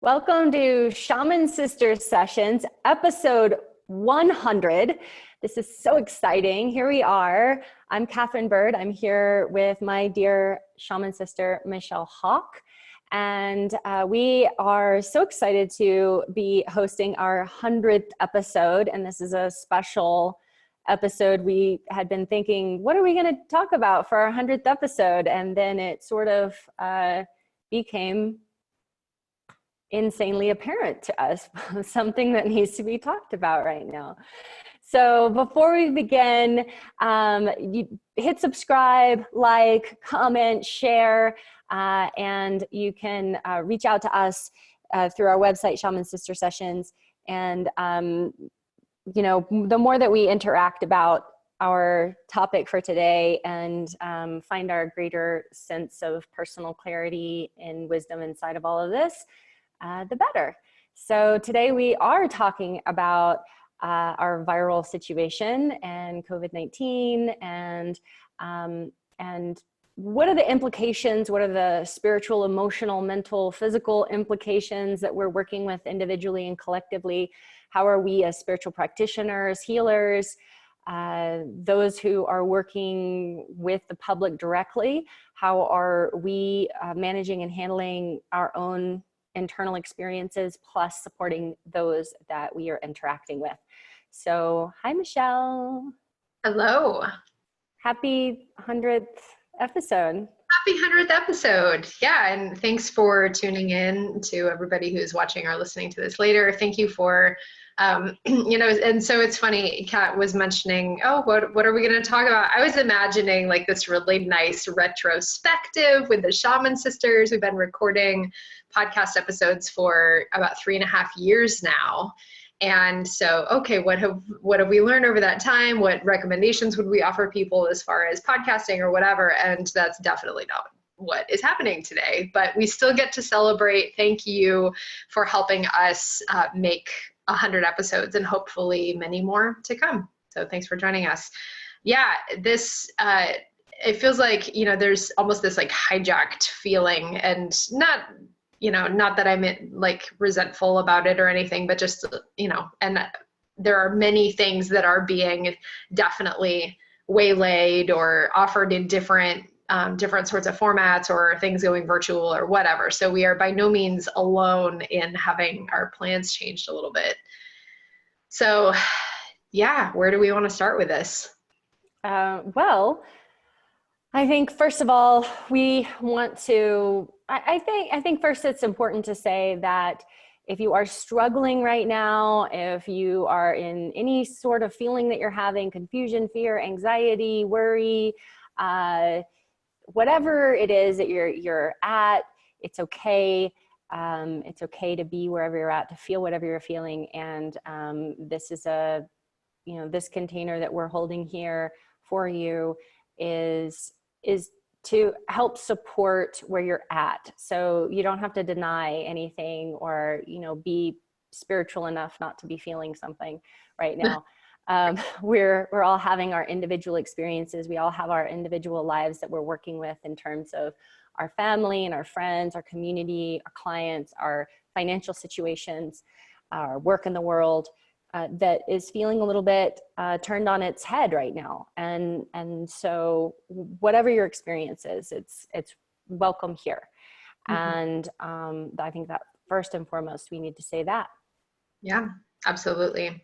Welcome to Shaman Sister Sessions, episode 100. This is so exciting. Here we are. I'm Katherine Bird. I'm here with my dear shaman sister, Michelle Hawk. And we are so excited to be hosting our 100th episode. And this is a special episode. We had been thinking, what are we going to talk about for our 100th episode? And then it sort of became insanely apparent to us, something that needs to be talked about right now. So before we begin, you hit subscribe, like, comment, share, and you can reach out to us through our website, Shaman Sister Sessions. And, you know, the more that we interact about our topic for today and find our greater sense of personal clarity and wisdom inside of all of this, the better. So today we are talking about our viral situation and COVID-19 and what are the implications, what are the spiritual, emotional, mental, physical implications that we're working with individually and collectively? How are we as spiritual practitioners, healers, those who are working with the public directly, how are we managing and handling our own internal experiences, plus supporting those that we are interacting with. So, hi, Michelle. Hello. Happy 100th episode. Happy 100th episode. Yeah, and thanks for tuning in to everybody who's watching or listening to this later. Thank you for, and so it's funny, Kat was mentioning, oh, what are we going to talk about? I was imagining like this really nice retrospective with the Shaman Sisters. We've been recording podcast episodes for about 3.5 years now. And so, okay, what have we learned over that time? What recommendations would we offer people as far as podcasting or whatever? And that's definitely not what is happening today, but we still get to celebrate. Thank you for helping us make 100 episodes and hopefully many more to come. So thanks for joining us. Yeah, this, it feels like, there's almost this like hijacked feeling, and not that I'm like resentful about it or anything, but just, and there are many things that are being definitely waylaid or offered in different sorts of formats, or things going virtual or whatever. So we are by no means alone in having our plans changed a little bit. So yeah, where do we want to start with this? Well, I think first of all, we want to, I think first it's important to say that if you are struggling right now, if you are in any sort of feeling that you're having, confusion, fear, anxiety, worry, whatever it is that you're at, it's okay. It's okay to be wherever you're at, to feel whatever you're feeling. And this is this container that we're holding here for you is to help support where you're at. So you don't have to deny anything or, be spiritual enough not to be feeling something right now. We're all having our individual experiences. We all have our individual lives that we're working with in terms of our family and our friends, our community, our clients, our financial situations, our work in the world. That is feeling a little bit turned on its head right now, and so whatever your experience is, it's welcome here. Mm-hmm. And I think that first and foremost we need to say that. Yeah, absolutely.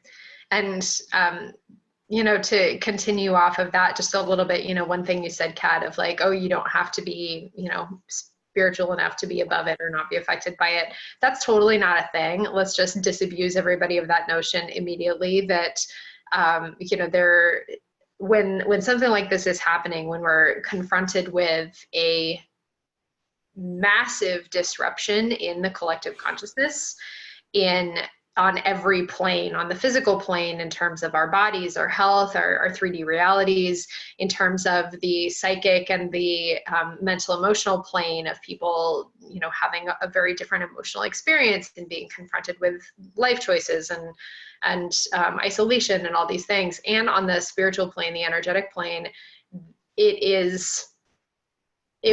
And to continue off of that just a little bit, one thing you said, Kat, of like, oh, you don't have to be spiritual enough to be above it or not be affected by it. That's totally not a thing. Let's just disabuse everybody of that notion immediately, that when something like this is happening, when we're confronted with a massive disruption in the collective consciousness, on every plane, on the physical plane, in terms of our bodies, our health, our 3D realities, in terms of the psychic and the mental emotional plane of people, having a very different emotional experience and being confronted with life choices and isolation and all these things. And on the spiritual plane, the energetic plane, it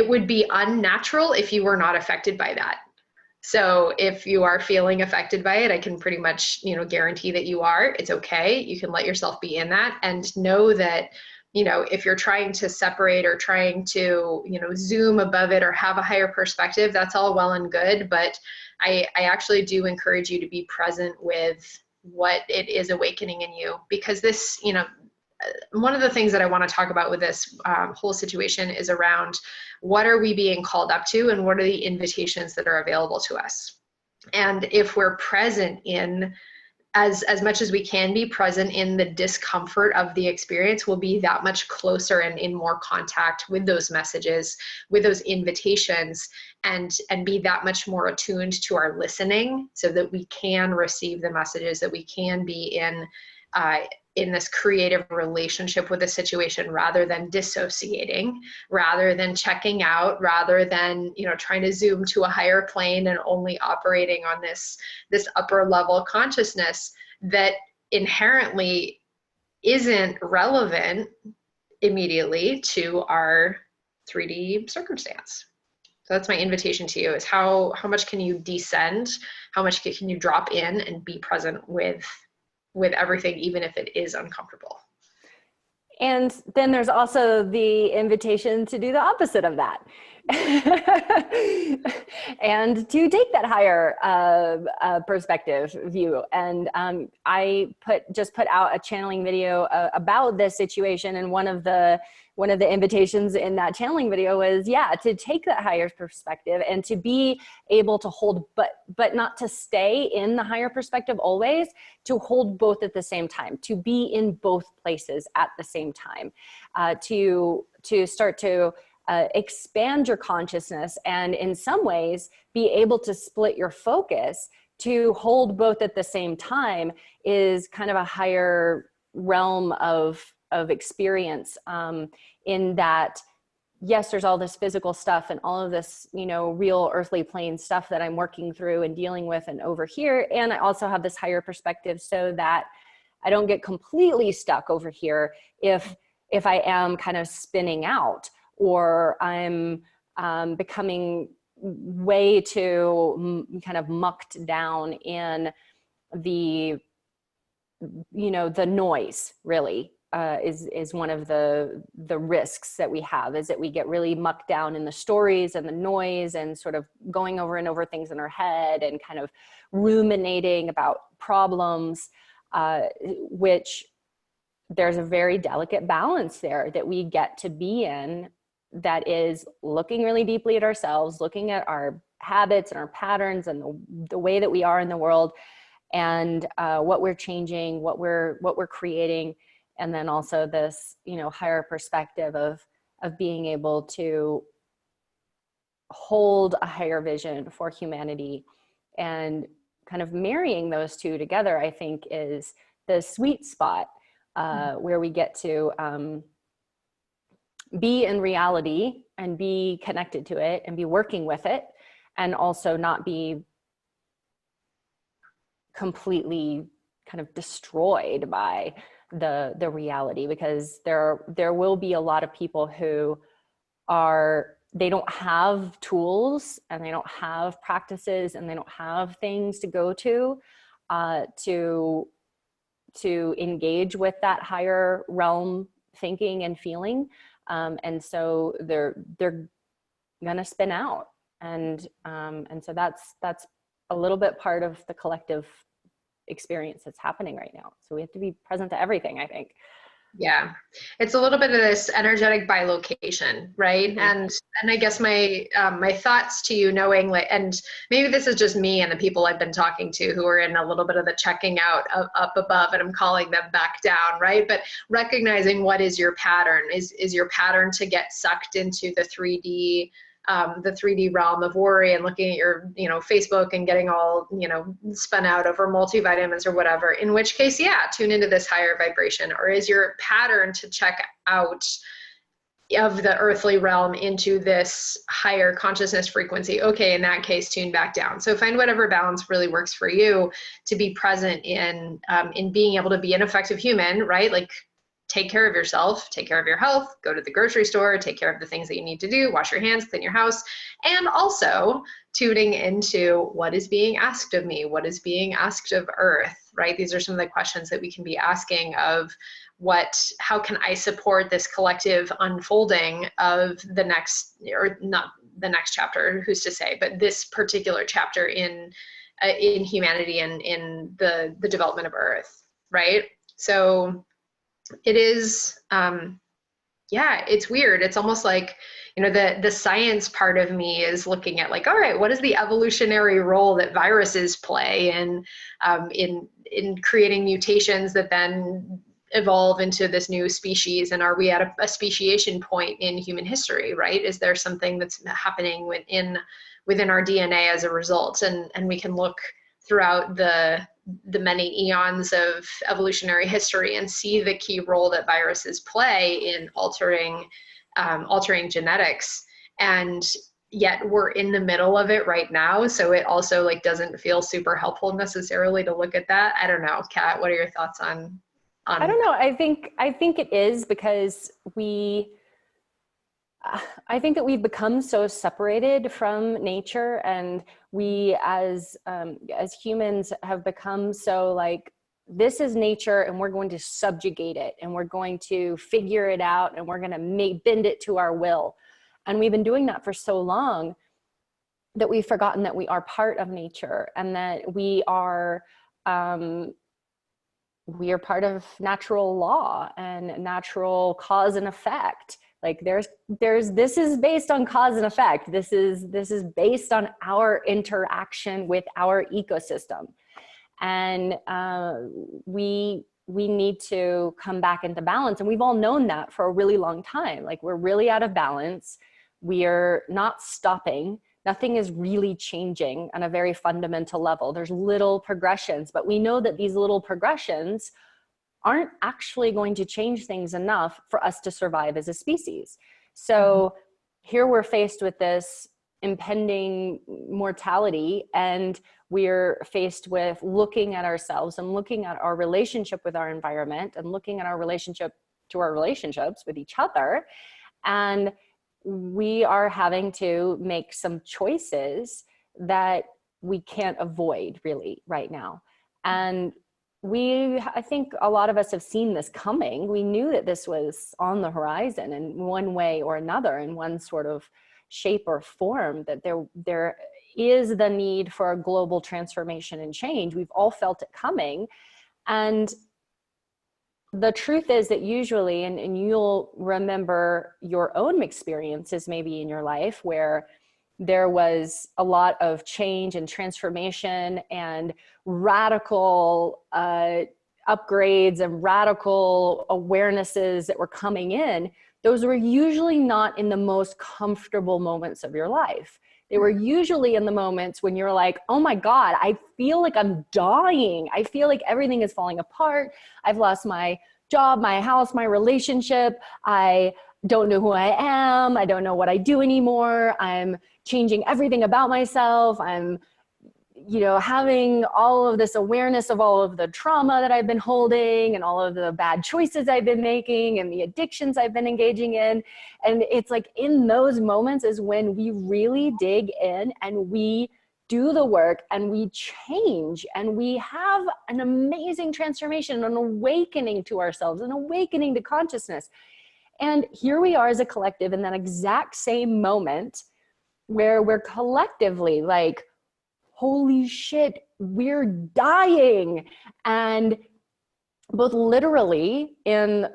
would be unnatural if you were not affected by that. So if you are feeling affected by it, I can pretty much, guarantee that you are. It's okay. You can let yourself be in that, and know that, if you're trying to separate or trying to, zoom above it or have a higher perspective, that's all well and good. But I actually do encourage you to be present with what it is awakening in you, because this, one of the things that I want to talk about with this whole situation is around what are we being called up to, and what are the invitations that are available to us. And if we're present in, as much as we can be present in the discomfort of the experience, we'll be that much closer and in more contact with those messages, with those invitations, and be that much more attuned to our listening, so that we can receive the messages, that we can be in this creative relationship with the situation, rather than dissociating, rather than checking out, rather than, trying to zoom to a higher plane and only operating on this upper level consciousness that inherently isn't relevant immediately to our 3D circumstance. So that's my invitation to you, is how much can you descend? How much can you drop in and be present with everything, even if it is uncomfortable? And then there's also the invitation to do the opposite of that. And to take that higher perspective view. And I just put out a channeling video about this situation, and one of the invitations in that channeling video was, to take that higher perspective and to be able to hold, but not to stay in the higher perspective always, to hold both at the same time, to be in both places at the same time, to start to expand your consciousness, and in some ways be able to split your focus. To hold both at the same time is kind of a higher realm of experience, in that, yes, there's all this physical stuff and all of this, real earthly plane stuff that I'm working through and dealing with and over here. And I also have this higher perspective, so that I don't get completely stuck over here if I am kind of spinning out, or I'm becoming way too kind of mucked down in the noise, really. Is one of the risks that we have, is that we get really mucked down in the stories and the noise, and sort of going over and over things in our head, and kind of ruminating about problems, which there's a very delicate balance there that we get to be in, that is looking really deeply at ourselves, looking at our habits and our patterns and the way that we are in the world, and what we're changing, what we're creating. And then also this, higher perspective of being able to hold a higher vision for humanity, and kind of marrying those two together, I think, is the sweet spot, where we get to be in reality and be connected to it and be working with it, and also not be completely kind of destroyed by the reality, because there will be a lot of people who they don't have tools, and they don't have practices, and they don't have things to go to engage with that higher realm thinking and feeling, and so they're gonna spin out, and so that's a little bit part of the collective experience that's happening right now. So we have to be present to everything, I think. Yeah, it's a little bit of this energetic bilocation, right? Mm-hmm. And I guess my thoughts to you, knowing, and maybe this is just me and the people I've been talking to who are in a little bit of the checking out of up above, and I'm calling them back down, right? But recognizing what is your pattern, is your pattern to get sucked into the 3D realm of worry, and looking at your, Facebook and getting all, spun out over multivitamins or whatever, in which case, tune into this higher vibration. Or is your pattern to check out of the earthly realm into this higher consciousness frequency? Okay, in that case, tune back down. So find whatever balance really works for you to be present in being able to be an effective human, right? Like, take care of yourself, take care of your health, go to the grocery store, take care of the things that you need to do, wash your hands, clean your house, and also tuning into what is being asked of me, what is being asked of Earth, right? These are some of the questions that we can be asking of how can I support this collective unfolding of the next, or not the next chapter, who's to say, but this particular chapter in humanity and in the development of Earth, right? So it is, yeah, it's weird. It's almost like, you know, the science part of me is looking at like, all right, what is the evolutionary role that viruses play in creating mutations that then evolve into this new species? And are we at a speciation point in human history, right? Is there something that's happening within our DNA as a result? And we can look throughout the many eons of evolutionary history and see the key role that viruses play in altering genetics. And yet we're in the middle of it right now. So it also like doesn't feel super helpful necessarily to look at that. I don't know, Kat, what are your thoughts on I don't know. I think it is because I think that we've become so separated from nature, and we as humans have become so like, this is nature and we're going to subjugate it and we're going to figure it out and we're going to bend it to our will. And we've been doing that for so long that we've forgotten that we are part of nature and that we are part of natural law and natural cause and effect. Like this is based on cause and effect. This is based on our interaction with our ecosystem. And we need to come back into balance. And we've all known that for a really long time. Like, we're really out of balance. We are not stopping. Nothing is really changing on a very fundamental level. There's little progressions, but we know that these little progressions aren't actually going to change things enough for us to survive as a species. So here we're faced with this impending mortality, and we're faced with looking at ourselves and looking at our relationship with our environment and looking at our relationship to our relationships with each other. And we are having to make some choices that we can't avoid really right now. And I think a lot of us have seen this coming. We knew that this was on the horizon in one way or another, in one sort of shape or form, that there is the need for a global transformation and change. We've all felt it coming. And the truth is that usually, and you'll remember your own experiences maybe in your life where there was a lot of change and transformation and radical upgrades and radical awarenesses that were coming in. Those were usually not in the most comfortable moments of your life. They were usually in the moments when you're like, oh my God, I feel like I'm dying. I feel like everything is falling apart. I've lost my job, my house, my relationship. I don't know who I am. I don't know what I do anymore. I'm changing everything about myself. I'm, having all of this awareness of all of the trauma that I've been holding and all of the bad choices I've been making and the addictions I've been engaging in. And it's like in those moments is when we really dig in and we do the work and we change and we have an amazing transformation, an awakening to ourselves, an awakening to consciousness. And here we are as a collective in that exact same moment where we're collectively like, holy shit, we're dying. And both literally in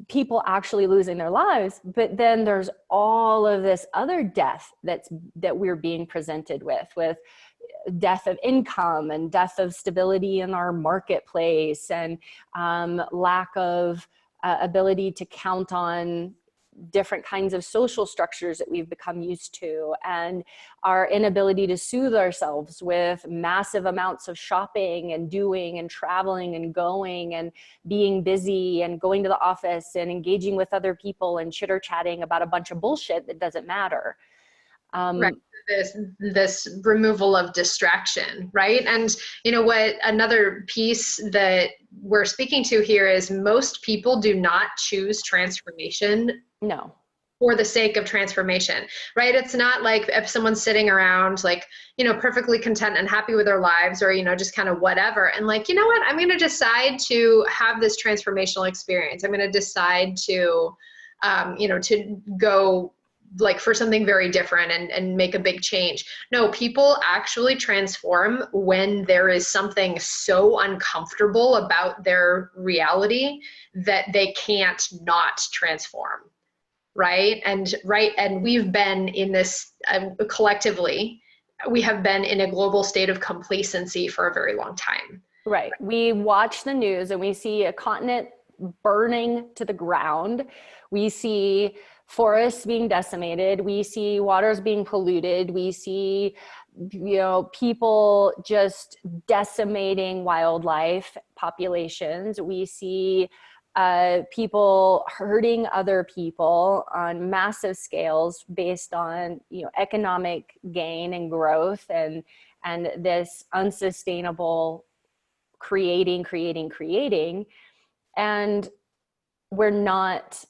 people actually losing their lives, but then there's all of this other death that we're being presented with death of income and death of stability in our marketplace and lack of ability to count on different kinds of social structures that we've become used to, and our inability to soothe ourselves with massive amounts of shopping and doing and traveling and going and being busy and going to the office and engaging with other people and chitter chatting about a bunch of bullshit that doesn't matter. Right. this removal of distraction, right? And you know what, another piece that we're speaking to here is most people do not choose transformation No. for the sake of transformation, right? It's not like if someone's sitting around like, you know, perfectly content and happy with their lives, or, you know, just kind of whatever. And like, you know what, I'm going to decide to have this transformational experience. I'm going to decide to, you know, to go like for something very different and make a big change. No, people actually transform when there is something so uncomfortable about their reality that they can't not transform. Right. And we've been in this collectively, we have been in a global state of complacency for a very long time. Right. We watch the news and we see a continent burning to the ground. We see forests being decimated. We see waters being polluted. We see, you know, people just decimating wildlife populations. We see people hurting other people on massive scales based on, you know, economic gain and growth, and this unsustainable creating. And we're not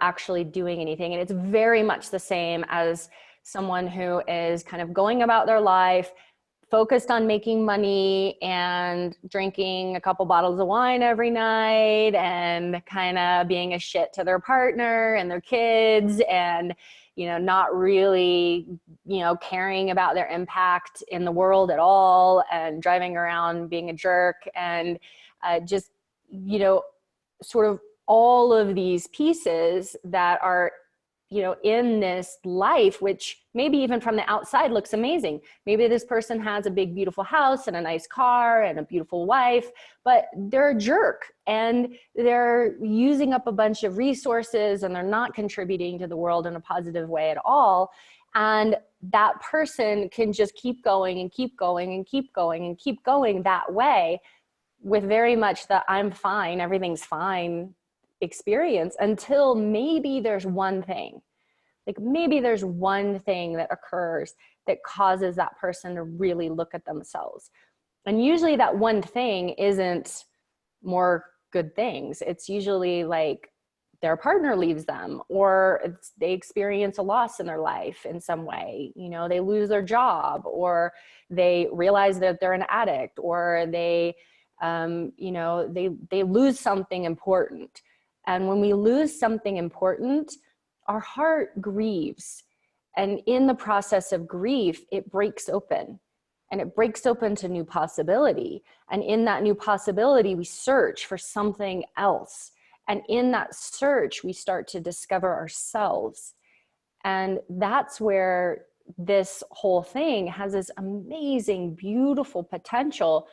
actually doing anything. And it's very much the same as someone who is kind of going about their life focused on making money and drinking a couple bottles of wine every night and kind of being a shit to their partner and their kids, and, you know, not really, you know, caring about their impact in the world at all, and driving around being a jerk, and just, you know, sort of all of these pieces that are, you know, in this life, which maybe even from the outside looks amazing. Maybe this person has a big, beautiful house and a nice car and a beautiful wife, but they're a jerk and they're using up a bunch of resources and they're not contributing to the world in a positive way at all. And that person can just keep going and keep going and keep going and keep going that way with very much the I'm fine, everything's fine experience, until maybe there's one thing, like maybe there's one thing that occurs that causes that person to really look at themselves. And usually that one thing isn't more good things. It's usually like their partner leaves them, or they experience a loss in their life in some way. You know, they lose their job, or they realize that they're an addict, or they, you know, they lose something important. And when we lose something important, our heart grieves. And in the process of grief, it breaks open. And it breaks open to new possibility. And in that new possibility, we search for something else. And in that search, we start to discover ourselves. And that's where this whole thing has this amazing, beautiful potential,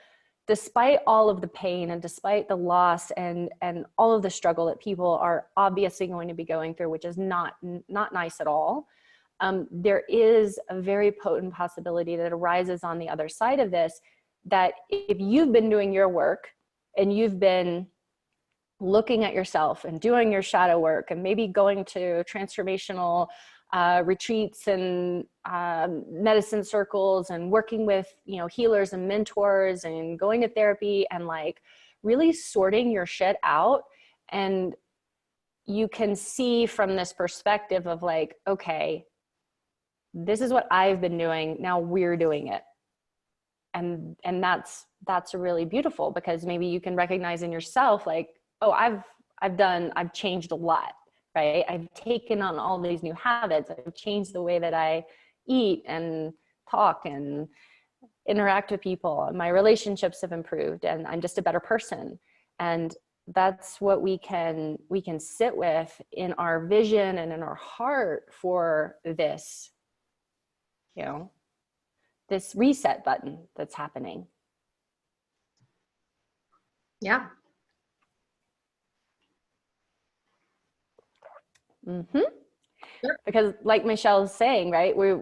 despite all of the pain and despite the loss and all of the struggle that people are obviously going to be going through, which is not nice at all. There is a very potent possibility that arises on the other side of this, that if you've been doing your work and you've been looking at yourself and doing your shadow work and maybe going to transformational retreats and medicine circles and working with, you know, healers and mentors and going to therapy and like really sorting your shit out, and you can see from this perspective of like, okay, this is what I've been doing, now we're doing it. And that's really beautiful, because maybe you can recognize in yourself like, oh, I've changed a lot, right? I've taken on all these new habits. I've changed the way that I eat and talk and interact with people. My relationships have improved and I'm just a better person. And that's what we can sit with in our vision and in our heart for this, you know, this reset button that's happening. Yeah. Mm-hmm. Sure. Because like Michelle's saying, right, we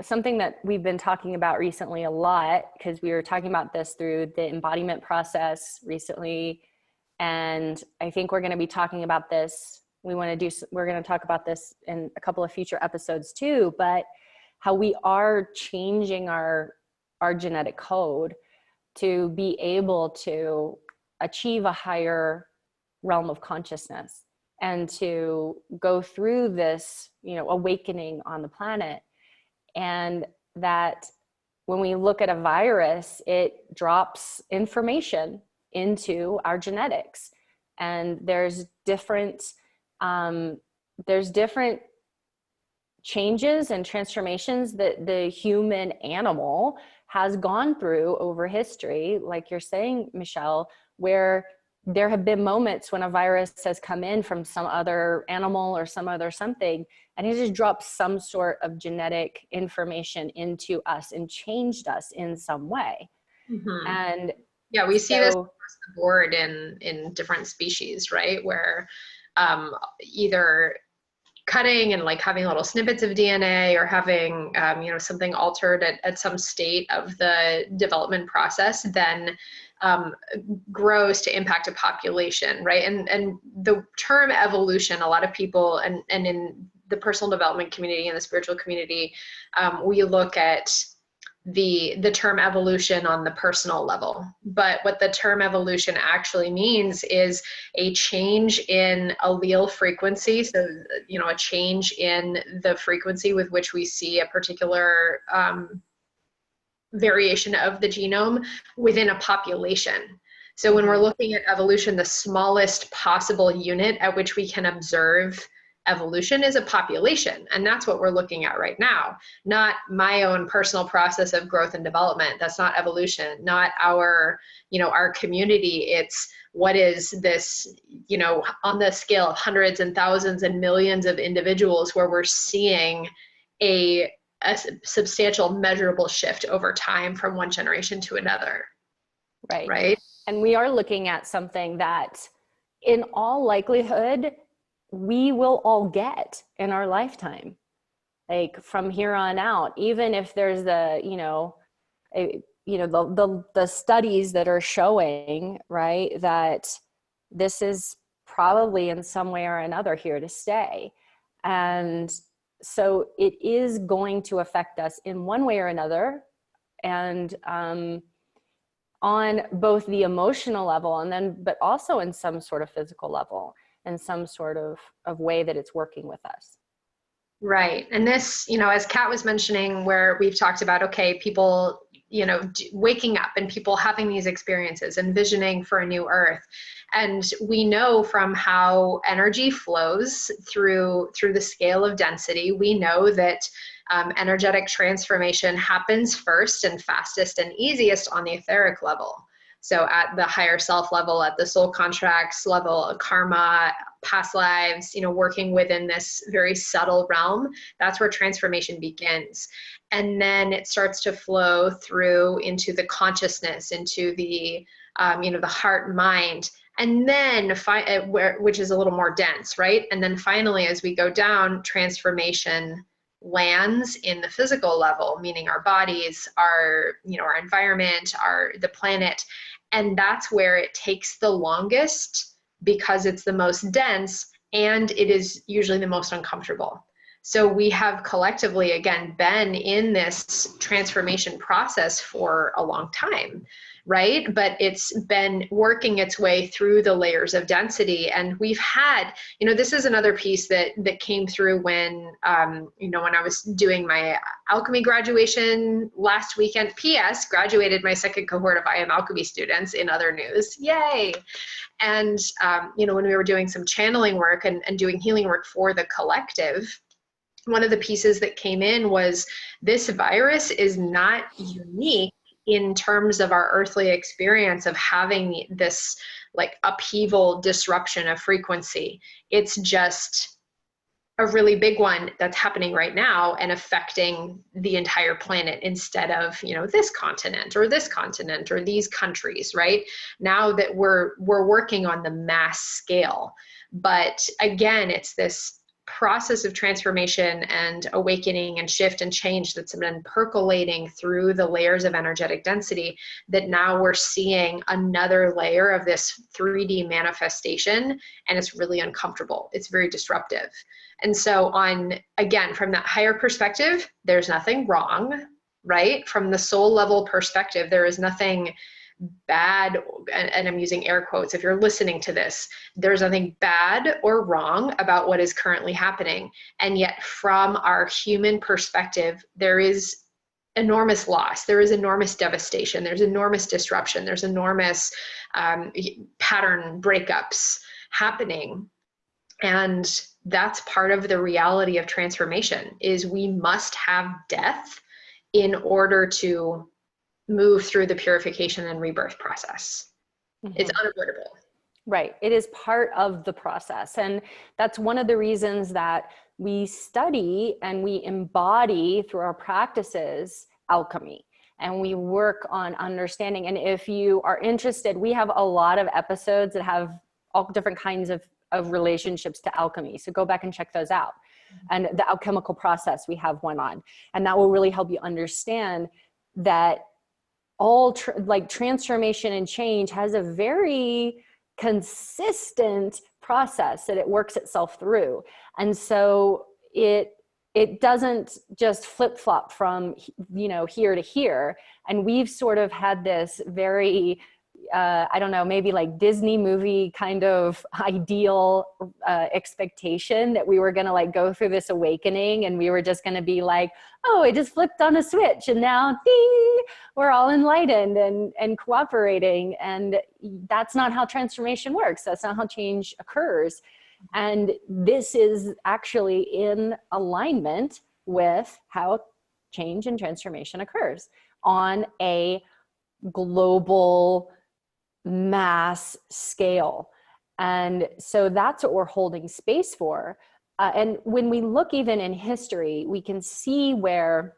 something that we've been talking about recently a lot, because we were talking about this through the embodiment process recently, and I think we're going to be talking about this. We're going to talk about this in a couple of future episodes too, but how we are changing our genetic code to be able to achieve a higher realm of consciousness and to go through this, you know, awakening on the planet. And that when we look at a virus, it drops information into our genetics. And there's different changes and transformations that the human animal has gone through over history, like you're saying, Michelle, where there have been moments when a virus has come in from some other animal or some other something, and it just dropped some sort of genetic information into us and changed us in some way. Mm-hmm. And yeah, we see this across the board in different species, right? Where either cutting and like having little snippets of DNA or having, you know, something altered at some state of the development process, then grows to impact a population, right? And the term evolution, a lot of people, and in the personal development community and the spiritual community, we look at the term evolution on the personal level. But what the term evolution actually means is a change in allele frequency. So, you know, a change in the frequency with which we see a particular variation of the genome within a population. So when we're looking at evolution, the smallest possible unit at which we can observe evolution is a population. And that's what we're looking at right now. Not my own personal process of growth and development. That's not evolution, not our, you know, our community. It's what is this, you know, on the scale of hundreds and thousands and millions of individuals where we're seeing a substantial measurable shift over time from one generation to another. Right. And we are looking at something that in all likelihood, we will all get in our lifetime, like from here on out, even if there's the, you know, the studies that are showing, right, that this is probably in some way or another here to stay. And so it is going to affect us in one way or another. And on both the emotional level and then, but also in some sort of physical level and some sort of way that it's working with us. Right. And this, you know, as Kat was mentioning, where we've talked about, okay, people, you know, waking up and people having these experiences, envisioning for a new earth. And we know from how energy flows through the scale of density, we know that energetic transformation happens first and fastest and easiest on the etheric level. So at the higher self level, at the soul contracts level, karma, past lives, you know, working within this very subtle realm, that's where transformation begins. And then it starts to flow through into the consciousness, into the, you know, the heart, mind, and then which is a little more dense, right? And then finally, as we go down, transformation lands in the physical level, meaning our bodies, our, you know, our environment, the planet. And that's where it takes the longest because it's the most dense and it is usually the most uncomfortable. So we have collectively, again, been in this transformation process for a long time, right? But it's been working its way through the layers of density. And we've had, you know, this is another piece that came through when, you know, when I was doing my alchemy graduation last weekend. P.S. graduated my second cohort of I Am Alchemy students in other news. Yay. And, you know, when we were doing some channeling work and doing healing work for the collective, one of the pieces that came in was this virus is not unique in terms of our earthly experience of having this like upheaval disruption of frequency. It's just a really big one that's happening right now and affecting the entire planet instead of, you know, this continent or these countries, right? Now that we're working on the mass scale. But again, it's this process of transformation and awakening and shift and change that's been percolating through the layers of energetic density, that now we're seeing another layer of this 3D manifestation, and it's really uncomfortable. It's very disruptive. And so again, from that higher perspective, there's nothing wrong, right? From the soul level perspective, there is nothing bad, and I'm using air quotes, if you're listening to this, there's nothing bad or wrong about what is currently happening. And yet from our human perspective, there is enormous loss, there is enormous devastation, there's enormous disruption, there's enormous pattern breakups happening. And that's part of the reality of transformation, is we must have death in order to move through the purification and rebirth process. Mm-hmm. It's unavoidable. Right. It is part of the process. And that's one of the reasons that we study and we embody through our practices alchemy. And we work on understanding. And if you are interested, we have a lot of episodes that have all different kinds of relationships to alchemy. So go back and check those out. And the alchemical process, we have one on. And that will really help you understand that all transformation and change has a very consistent process that it works itself through. And so it doesn't just flip-flop from, here to here. And we've sort of had this very, I don't know, maybe like Disney movie kind of ideal expectation that we were going to like go through this awakening and we were just going to be like, oh, it just flipped on a switch and now ding, we're all enlightened and cooperating. And that's not how transformation works. That's not how change occurs. And this is actually in alignment with how change and transformation occurs on a global mass scale. And so that's what we're holding space for. And when we look even in history, we can see where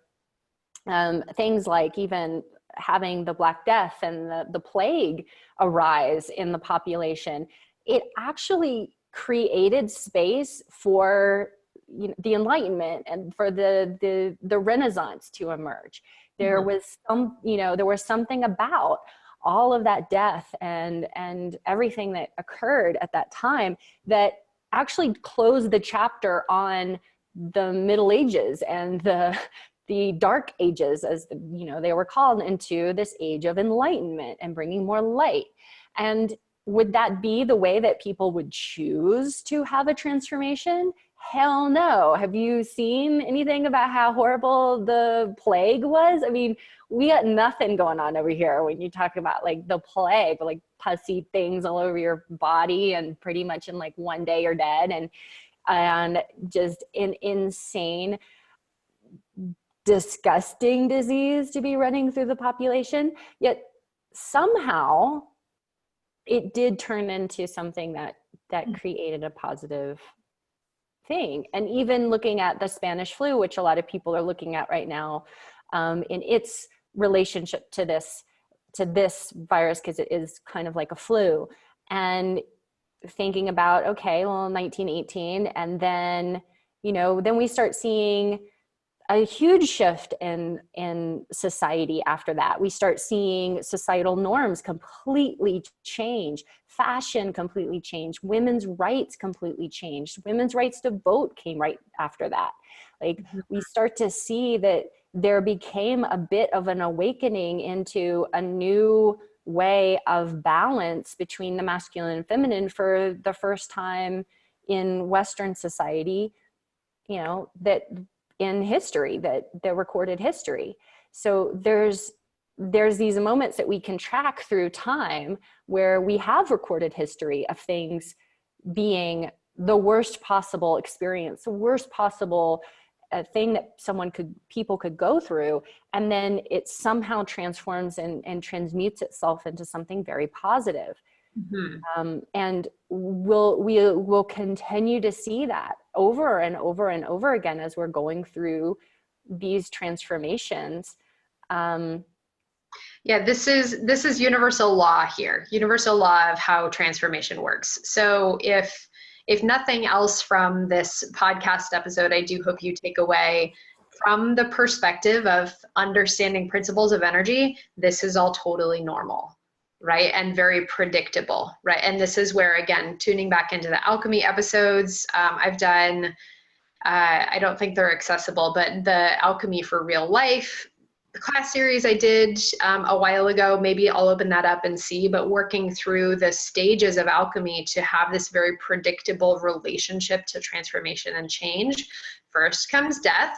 things like even having the Black Death and the plague arise in the population, it actually created space for the Enlightenment and for the Renaissance to emerge. There was there was something about all of that death and everything that occurred at that time that actually closed the chapter on the Middle Ages and the Dark Ages, as they were called, into this age of enlightenment and bringing more light. And would that be the way that people would choose to have a transformation? Hell no. Have you seen anything about how horrible the plague was? I mean, we got nothing going on over here when you talk about like the plague, like pussy things all over your body and pretty much in like one day you're dead, and just an insane, disgusting disease to be running through the population. Yet somehow it did turn into something that created a positive thing. And even looking at the Spanish flu, which a lot of people are looking at right now, in its relationship to this virus, because it is kind of like a flu, and thinking about, okay, well, 1918, and then then we start seeing a huge shift in society after that. We start seeing societal norms completely change, fashion completely change, women's rights completely changed. Women's rights to vote came right after that. Like we start to see that there became a bit of an awakening into a new way of balance between the masculine and feminine for the first time in Western society, that in history, that recorded history. So there's these moments that we can track through time where we have recorded history of things being the worst possible experience, the worst possible thing that people could go through, and then it somehow transforms and transmutes itself into something very positive. And we'll continue to see that over and over and over again as we're going through these transformations. Yeah, this is universal law here, universal law of how transformation works. So if if nothing else from this podcast episode, I do hope you take away from the perspective of understanding principles of energy, this is all totally normal, right? And very predictable, right? And this is where, again, tuning back into the alchemy episodes, I've done, I don't think they're accessible, but the Alchemy for Real Life, the class series I did a while ago, maybe I'll open that up and see, but working through the stages of alchemy to have this very predictable relationship to transformation and change. First comes death,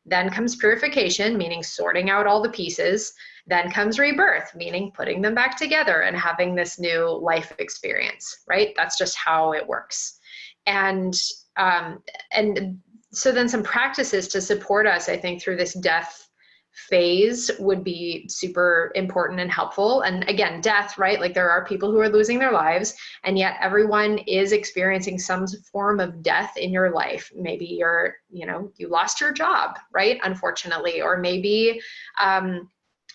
then comes purification, meaning sorting out all the pieces. Then comes rebirth, meaning putting them back together and having this new life experience, right? That's just how it works. And so then some practices to support us, I think, through this death phase would be super important and helpful. And again, death, right? Like there are people who are losing their lives, and yet everyone is experiencing some form of death in your life. Maybe you lost your job, right? Unfortunately, or maybe,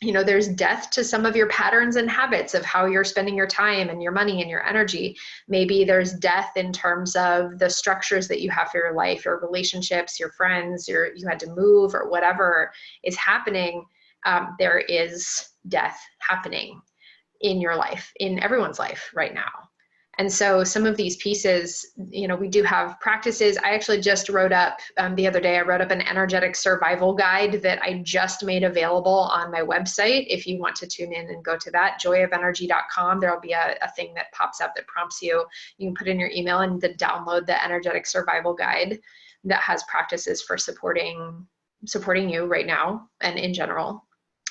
there's death to some of your patterns and habits of how you're spending your time and your money and your energy. Maybe there's death in terms of the structures that you have for your life, your relationships, your friends, you had to move, or whatever is happening. There is death happening in your life, in everyone's life right now. And so some of these pieces, we do have practices. I actually just wrote up, the other day, I wrote up an energetic survival guide that I just made available on my website. If you want to tune in and go to that, joyofenergy.com, there'll be a thing that pops up that prompts you. You can put in your email and then download the energetic survival guide that has practices for supporting you right now and in general.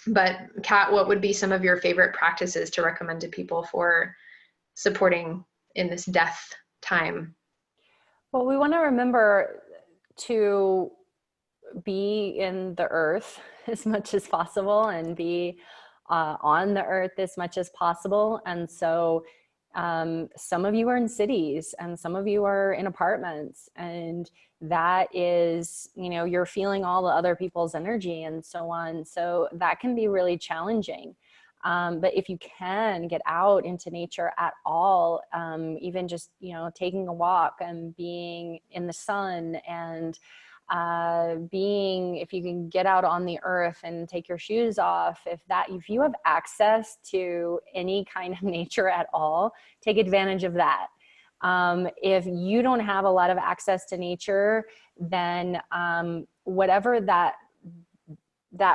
But Kat, what would be some of your favorite practices to recommend to people for supporting in this death time? Well, we want to remember to be in the earth as much as possible and be on the earth as much as possible. And so some of you are in cities and some of you are in apartments, and that is, you're feeling all the other people's energy and so on. So that can be really challenging. But if you can get out into nature at all, even just, taking a walk and being in the sun and if you can get out on the earth and take your shoes off, if you have access to any kind of nature at all, take advantage of that. If you don't have a lot of access to nature, then whatever that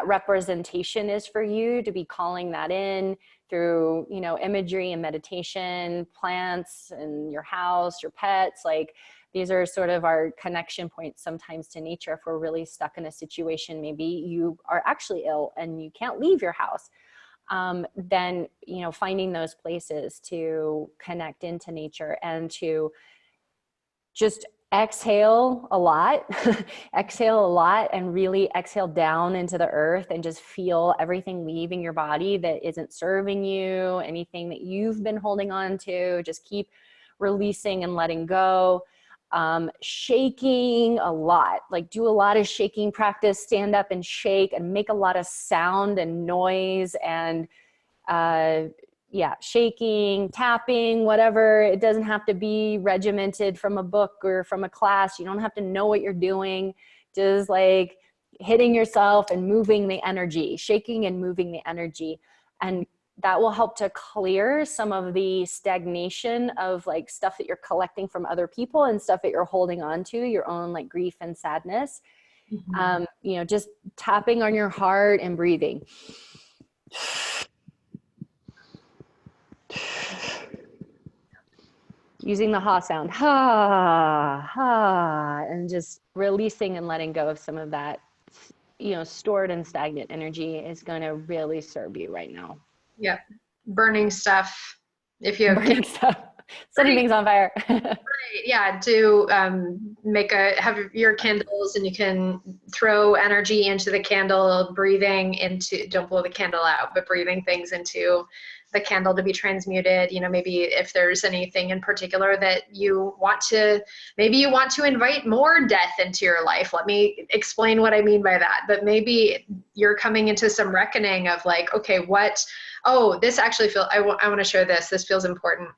representation is for you, to be calling that in through, imagery and meditation, plants and your house, your pets, like these are sort of our connection points sometimes to nature. If we're really stuck in a situation, maybe you are actually ill and you can't leave your house, then, finding those places to connect into nature and to just exhale a lot, and really exhale down into the earth and just feel everything leaving your body that isn't serving you, anything that you've been holding on to, just keep releasing and letting go. Shaking a lot, like do a lot of shaking practice, stand up and shake and make a lot of sound and noise and, shaking, tapping, whatever. It doesn't have to be regimented from a book or from a class. You don't have to know what you're doing. Just like hitting yourself and moving the energy, shaking and moving the energy. And that will help to clear some of the stagnation of like stuff that you're collecting from other people and stuff that you're holding on to, your own like grief and sadness. Mm-hmm. Just tapping on your heart and breathing. Using the ha sound, ha, ha, and just releasing and letting go of some of that, stored and stagnant energy is going to really serve you right now. Yeah. Burning stuff. If you have burning stuff, setting things on fire. Right. Yeah. Do have your candles, and you can throw energy into the candle, don't blow the candle out, but breathing things into the candle to be transmuted. Maybe if there's anything in particular that you want to invite more death into your life. Let me explain what I mean by that. But maybe you're coming into some reckoning of like, okay, this actually I want to share this. This feels important.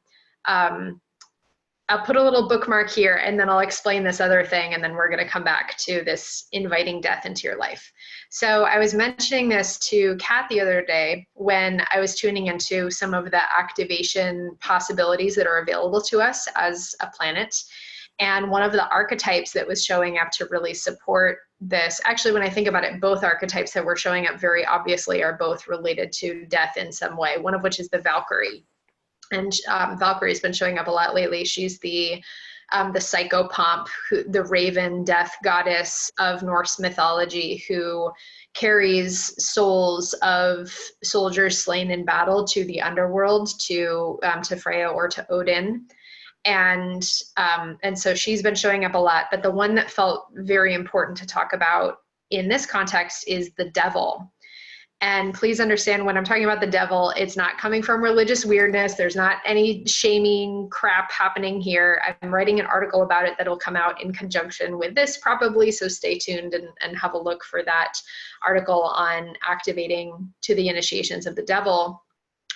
I'll put a little bookmark here and then I'll explain this other thing, and then we're going to come back to this inviting death into your life. So I was mentioning this to Kat the other day when I was tuning into some of the activation possibilities that are available to us as a planet. And one of the archetypes that was showing up to really support this, actually, when I think about it, both archetypes that were showing up very obviously are both related to death in some way, one of which is the Valkyrie. And Valkyrie's been showing up a lot lately. She's the psychopomp, the raven death goddess of Norse mythology, who carries souls of soldiers slain in battle to the underworld, to Freya or to Odin. And so she's been showing up a lot. But the one that felt very important to talk about in this context is the devil. And please understand, when I'm talking about the devil, it's not coming from religious weirdness. There's not any shaming crap happening here. I'm writing an article about it that'll come out in conjunction with this probably, so stay tuned and have a look for that article on activating to the initiations of the devil.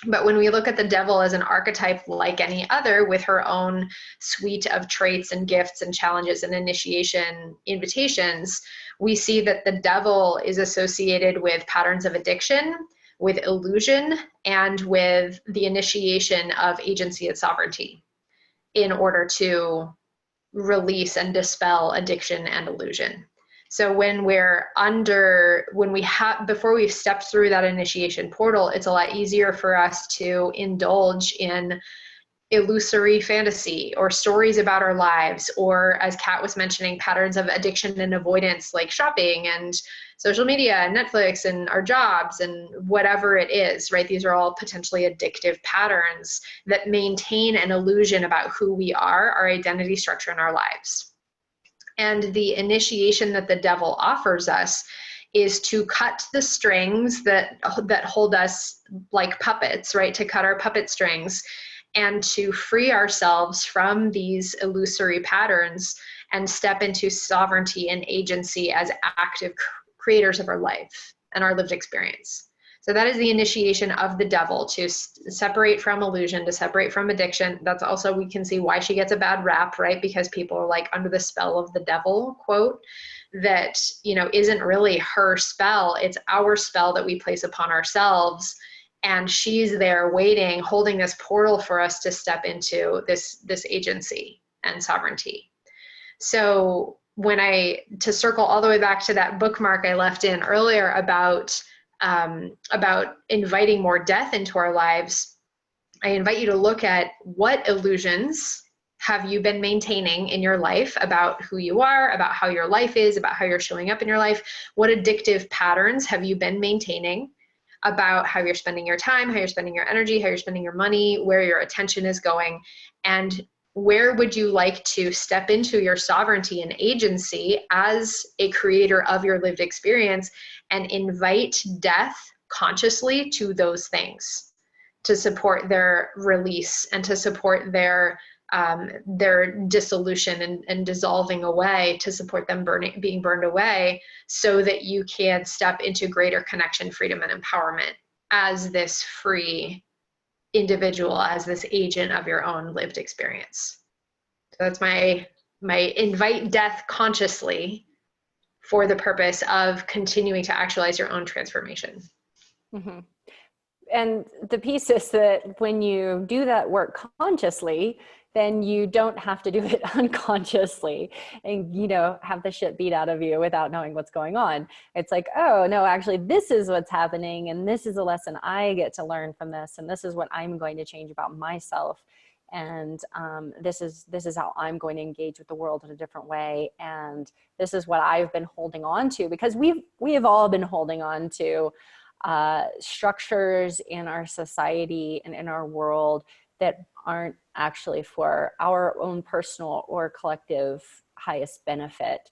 But when we look at the devil as an archetype like any other, with her own suite of traits and gifts and challenges and initiation invitations, we see that the devil is associated with patterns of addiction, with illusion, and with the initiation of agency and sovereignty in order to release and dispel addiction and illusion. So before we've stepped through that initiation portal, it's a lot easier for us to indulge in illusory fantasy or stories about our lives, or, as Kat was mentioning, patterns of addiction and avoidance like shopping and social media and Netflix and our jobs and whatever it is, right? These are all potentially addictive patterns that maintain an illusion about who we are, our identity structure, and our lives. And the initiation that the devil offers us is to cut the strings that hold us like puppets, right? To cut our puppet strings and to free ourselves from these illusory patterns and step into sovereignty and agency as active creators of our life and our lived experience. So that is the initiation of the devil, to separate from illusion, to separate from addiction. That's also, we can see why she gets a bad rap, right? Because people are like under the spell of the devil, quote, that, isn't really her spell. It's our spell that we place upon ourselves. And she's there waiting, holding this portal for us to step into this agency and sovereignty. So to circle all the way back to that bookmark I left in earlier about inviting more death into our lives, I invite you to look at what illusions have you been maintaining in your life about who you are, about how your life is, about how you're showing up in your life. What addictive patterns have you been maintaining about how you're spending your time, how you're spending your energy, how you're spending your money, where your attention is going, and where would you like to step into your sovereignty and agency as a creator of your lived experience and invite death consciously to those things to support their release and to support their dissolution and dissolving away, to support them being burned away, so that you can step into greater connection, freedom, and empowerment as this free individual, as this agent of your own lived experience. So that's my invite death consciously for the purpose of continuing to actualize your own transformation. Mm-hmm. And the piece is that when you do that work consciously, then you don't have to do it unconsciously and, have the shit beat out of you without knowing what's going on. It's like, oh no, actually this is what's happening. And this is a lesson I get to learn from this. And this is what I'm going to change about myself. And this is how I'm going to engage with the world in a different way. And this is what I've been holding on to, because we have all been holding on to structures in our society and in our world that aren't actually for our own personal or collective highest benefit,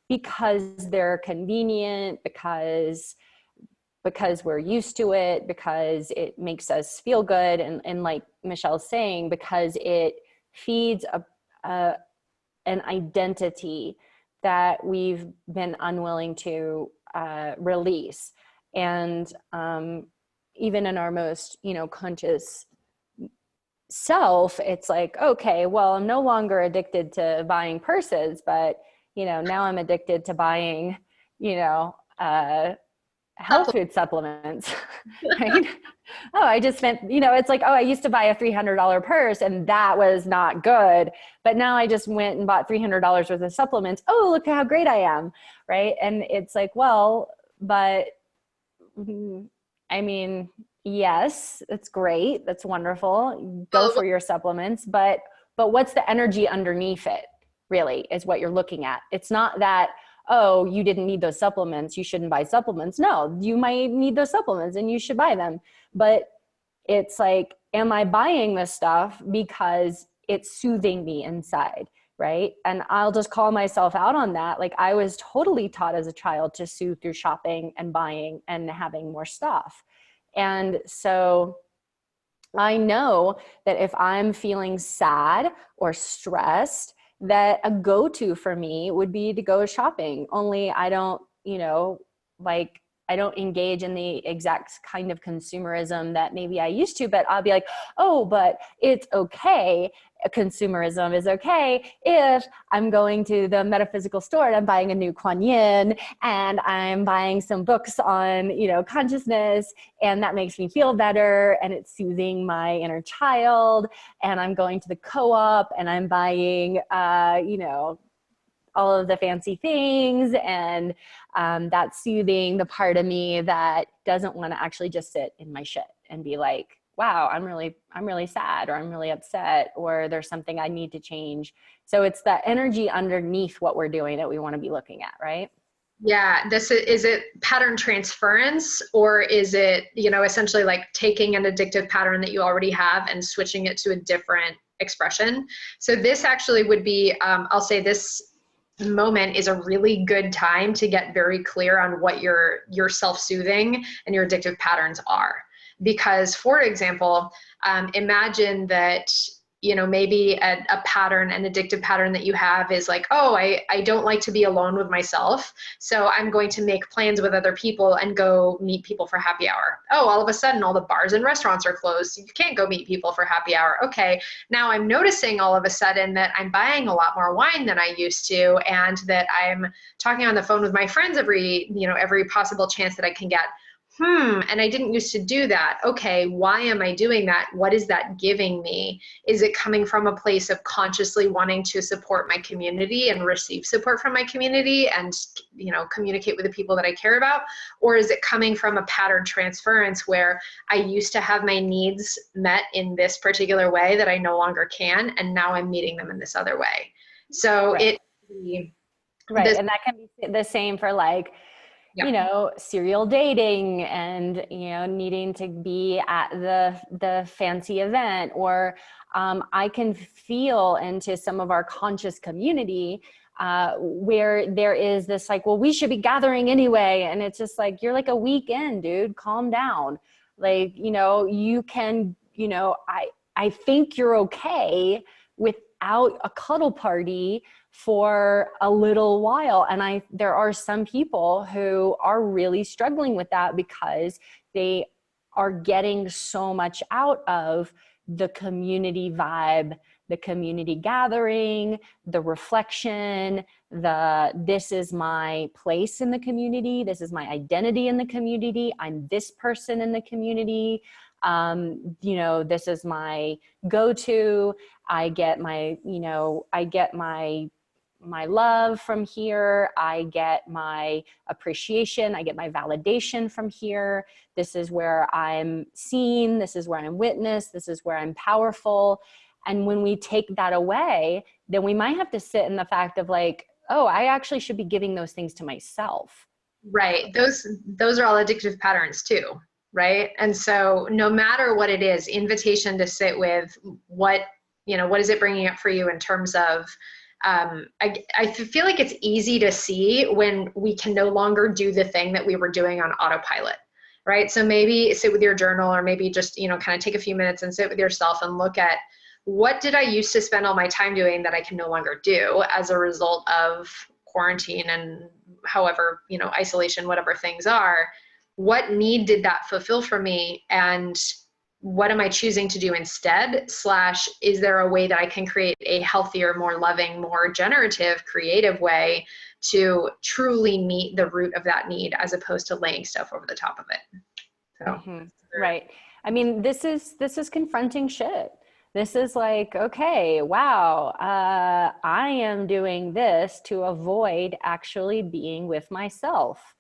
because they're convenient, because we're used to it, because it makes us feel good, and like Michelle's saying, because it feeds an identity that we've been unwilling to release. And even in our most, conscious self, it's like, okay, well, I'm no longer addicted to buying purses, but, you know, now I'm addicted to buying, you know, health food supplements, right? Oh, I just spent, you know, it's like, oh, I used to buy a $300 purse and that was not good. But now I just went and bought $300 worth of supplements. Oh, look how great I am. Right. And it's like, well, but I mean, yes, it's great. That's wonderful. Go Well, for your supplements, but what's the energy underneath it really is what you're looking at. It's not that, oh, you didn't need those supplements, you shouldn't buy supplements. No, you might need those supplements and you should buy them. But it's like, am I buying this stuff because it's soothing me inside? Right. And I'll just call myself out on that. Like, I was totally taught as a child to soothe through shopping and buying and having more stuff. And so I know that if I'm feeling sad or stressed, that a go-to for me would be to go shopping. Only I don't, you know, like, I don't engage in the exact kind of consumerism that maybe I used to, but I'll be like, oh, but it's okay. Consumerism is okay if I'm going to the metaphysical store and I'm buying a new Kuan Yin and I'm buying some books on, you know, consciousness, and that makes me feel better and it's soothing my inner child. And I'm going to the co-op and I'm buying, you know, all of the fancy things, and that's soothing the part of me that doesn't want to actually just sit in my shit and be like, wow, I'm really sad, or I'm really upset, or there's something I need to change. So it's the energy underneath what we're doing that we want to be looking at, right? yeah, is it pattern transference, or is it, you know, essentially like taking an addictive pattern that you already have and switching it to a different expression? So this actually would be, I'll say this moment is a really good time to get very clear on what your self-soothing and your addictive patterns are. Because, for example, imagine that, you know, maybe a pattern, an addictive pattern that you have is like, oh, I don't like to be alone with myself, so I'm going to make plans with other people and go meet people for happy hour. Oh, all of a sudden all the bars and restaurants are closed, so you can't go meet people for happy hour. Okay, now I'm noticing all of a sudden that I'm buying a lot more wine than I used to, and that I'm talking on the phone with my friends every possible chance that I can get. And I didn't used to do that. Okay, why am I doing that? What is that giving me? Is it coming from a place of consciously wanting to support my community and receive support from my community and, you know, communicate with the people that I care about? Or is it coming from a pattern transference where I used to have my needs met in this particular way that I no longer can, and now I'm meeting them in this other way? So Right. Right. this, And that can be the same for, like, yeah. you know, serial dating and, you know, needing to be at the fancy event, or I can feel into some of our conscious community where there is this like, well, we should be gathering anyway. And it's just like, you're like a weekend, dude, calm down. Like, you know, you can, you know, I think you're okay without a cuddle party for a little while. And there are some people who are really struggling with that because they are getting so much out of the community vibe, the community gathering, the reflection, this is my place in the community, this is my identity in the community, I'm this person in the community, you know, this is my go-to, I get my love from here, I get my appreciation, I get my validation from here, this is where I'm seen, this is where I'm witnessed, this is where I'm powerful. And when we take that away, then we might have to sit in the fact of like, oh, I actually should be giving those things to myself. Right. Those are all addictive patterns too, right? And so no matter what it is, invitation to sit with what is it bringing up for you in terms of, I feel like it's easy to see when we can no longer do the thing that we were doing on autopilot, right? So maybe sit with your journal, or maybe just, you know, kind of take a few minutes and sit with yourself and look at, what did I used to spend all my time doing that I can no longer do as a result of quarantine and however, you know, isolation, whatever things are? What need did that fulfill for me? And what am I choosing to do instead? / is there a way that I can create a healthier, more loving, more generative, creative way to truly meet the root of that need, as opposed to laying stuff over the top of it? So, Right. I mean, this is confronting shit. This is like, okay, wow, I am doing this to avoid actually being with myself.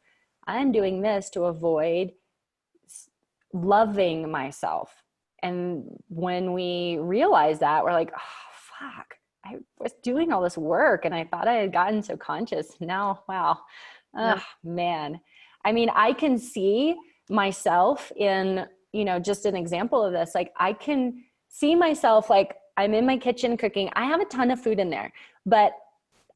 I'm doing this to avoid loving myself. And when we realize that, we're like, oh, fuck, I was doing all this work and I thought I had gotten so conscious. Now, wow, oh, man. I mean, I can see myself in, you know, just an example of this. Like, I can see myself, like, I'm in my kitchen cooking. I have a ton of food in there, but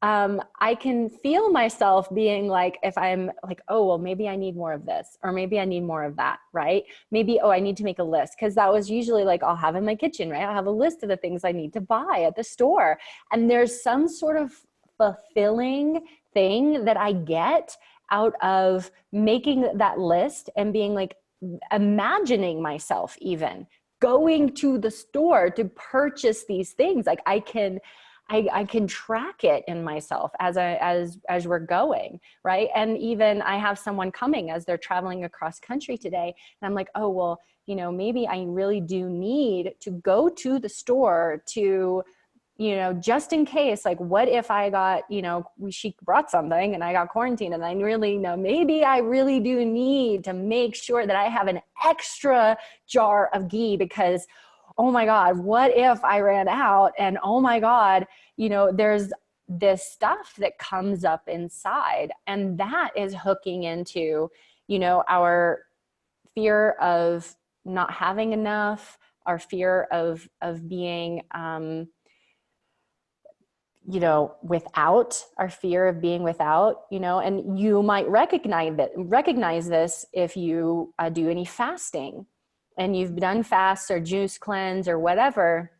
I can feel myself being like, if I'm like, oh, well, maybe I need more of this, or maybe I need more of that, right? Maybe, oh, I need to make a list. Cause that was usually like, I'll have in my kitchen, right? I'll have a list of the things I need to buy at the store. And there's some sort of fulfilling thing that I get out of making that list and being like, imagining myself even going to the store to purchase these things. Like I can track it in myself as we're going, right? And even I have someone coming as they're traveling across country today, and I'm like, oh, well, you know, maybe I really do need to go to the store to, you know, just in case, like, what if I got, you know, she brought something and I got quarantined, and I really know maybe I really do need to make sure that I have an extra jar of ghee because, oh my God, what if I ran out? And oh my God, you know, there's this stuff that comes up inside, and that is hooking into, you know, our fear of not having enough, our fear of being, you know, without, our fear of being without, you know. And you might recognize this if you do any fasting and you've done fasts or juice cleanse or whatever.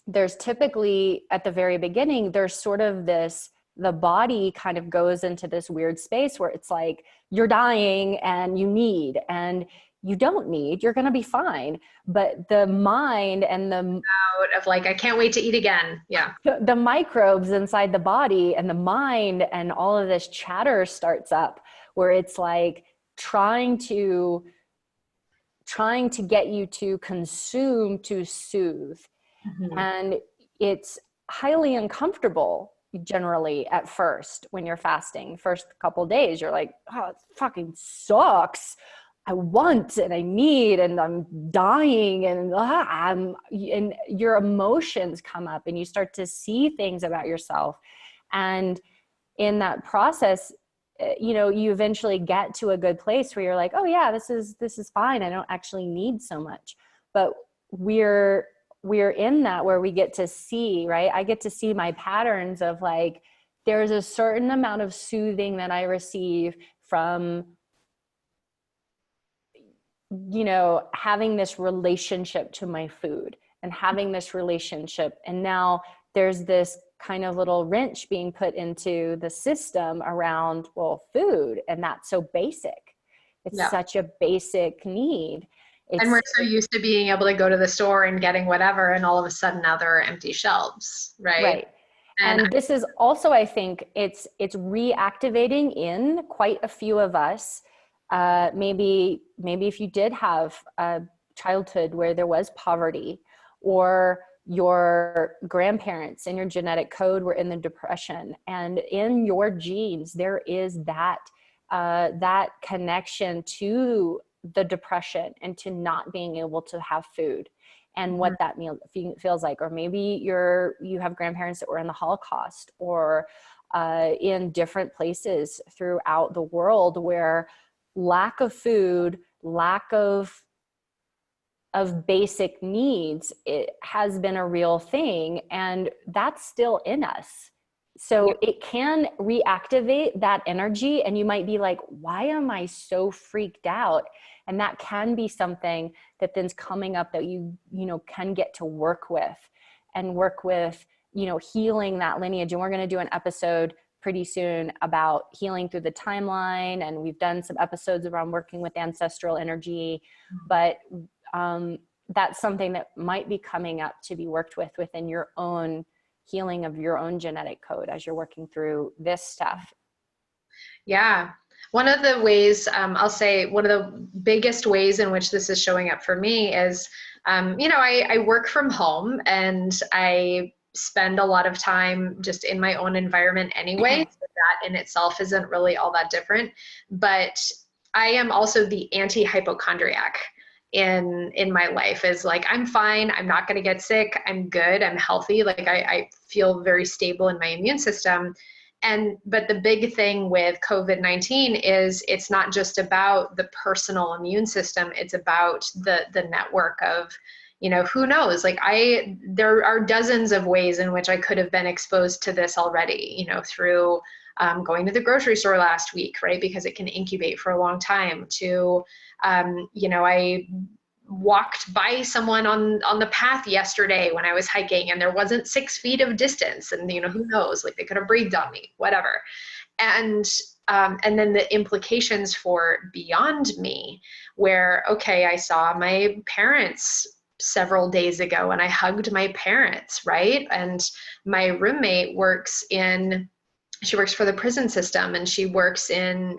There's typically at the very beginning, there's sort of this, the body kind of goes into this weird space where it's like you're dying and you need, and you don't need, you're going to be fine. But the mind and the out of like, I can't wait to eat again. Yeah. the microbes inside the body and the mind and all of this chatter starts up where it's like trying to get you to consume to soothe. Mm-hmm. And it's highly uncomfortable generally at first when you're fasting. First couple of days, you're like, oh, it fucking sucks. I want and I need and I'm dying and and your emotions come up and you start to see things about yourself. And in that process, you know, you eventually get to a good place where you're like, oh yeah, this is fine. I don't actually need so much. But we're in that where we get to see, right? I get to see my patterns of like, there's a certain amount of soothing that I receive from, you know, having this relationship to my food and having this relationship. And now there's this kind of little wrench being put into the system around, well, food. And that's so basic. It's such a basic need. And we're so used to being able to go to the store and getting whatever, and all of a sudden now there are empty shelves, right? Right. And this is also, I think it's reactivating in quite a few of us. Maybe if you did have a childhood where there was poverty, or your grandparents and your genetic code were in the depression, and in your genes there is that connection to the depression and to not being able to have food and what that meal feels like. Or maybe you have grandparents that were in the Holocaust, or in different places throughout the world where lack of food, lack of basic needs, it has been a real thing, and that's still in us. So it can reactivate that energy, and you might be like, why am I so freaked out? And that can be something that then's coming up that you know, can get to work with, you know, healing that lineage. And we're going to do an episode pretty soon about healing through the timeline. And we've done some episodes around working with ancestral energy, but that's something that might be coming up to be worked with within your own healing of your own genetic code as you're working through this stuff. Yeah. One of the ways, I'll say one of the biggest ways in which this is showing up for me is, I work from home and I spend a lot of time just in my own environment anyway. So that in itself isn't really all that different. But I am also the anti-hypochondriac in my life. Is like, I'm fine, I'm not going to get sick, I'm good, I'm healthy. Like I feel very stable in my immune system. But the big thing with COVID-19 is it's not just about the personal immune system, it's about the network of, who knows, like there are dozens of ways in which I could have been exposed to this already, through going to the grocery store last week, right? Because it can incubate for a long time, to, I walked by someone on the path yesterday when I was hiking and there wasn't 6 feet of distance, and who knows, like they could have breathed on me, whatever. And then the implications for beyond me, where, okay, I saw my parents several days ago and I hugged my parents, right? And my roommate she works for the prison system, and she works in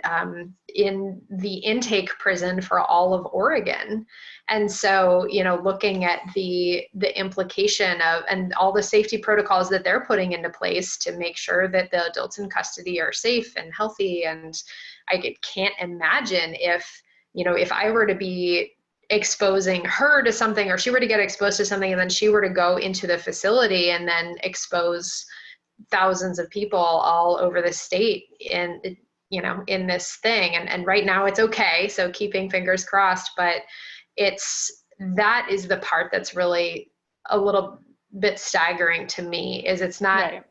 the intake prison for all of Oregon. And so, looking at the implication of, and all the safety protocols that they're putting into place to make sure that the adults in custody are safe and healthy. And I can't imagine if I were to be exposing her to something, or she were to get exposed to something, and then she were to go into the facility and then expose thousands of people all over the state in this thing. And right now it's okay, so keeping fingers crossed, but that is the part that's really a little bit staggering to me. Is it's not Right.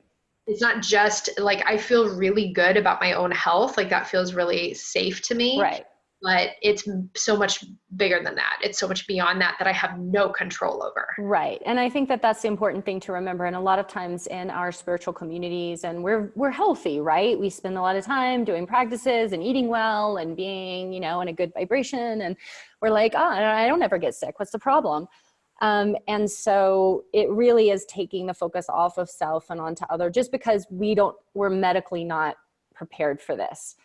It's not just like I feel really good about my own health, like that feels really safe to me, Right. but it's so much bigger than that. It's so much beyond that I have no control over. Right. And I think that that's the important thing to remember. And a lot of times in our spiritual communities, and we're healthy, right? We spend a lot of time doing practices and eating well and being, in a good vibration. And we're like, oh, I don't ever get sick. What's the problem? And so it really is taking the focus off of self and onto other, just because we're medically not prepared for this.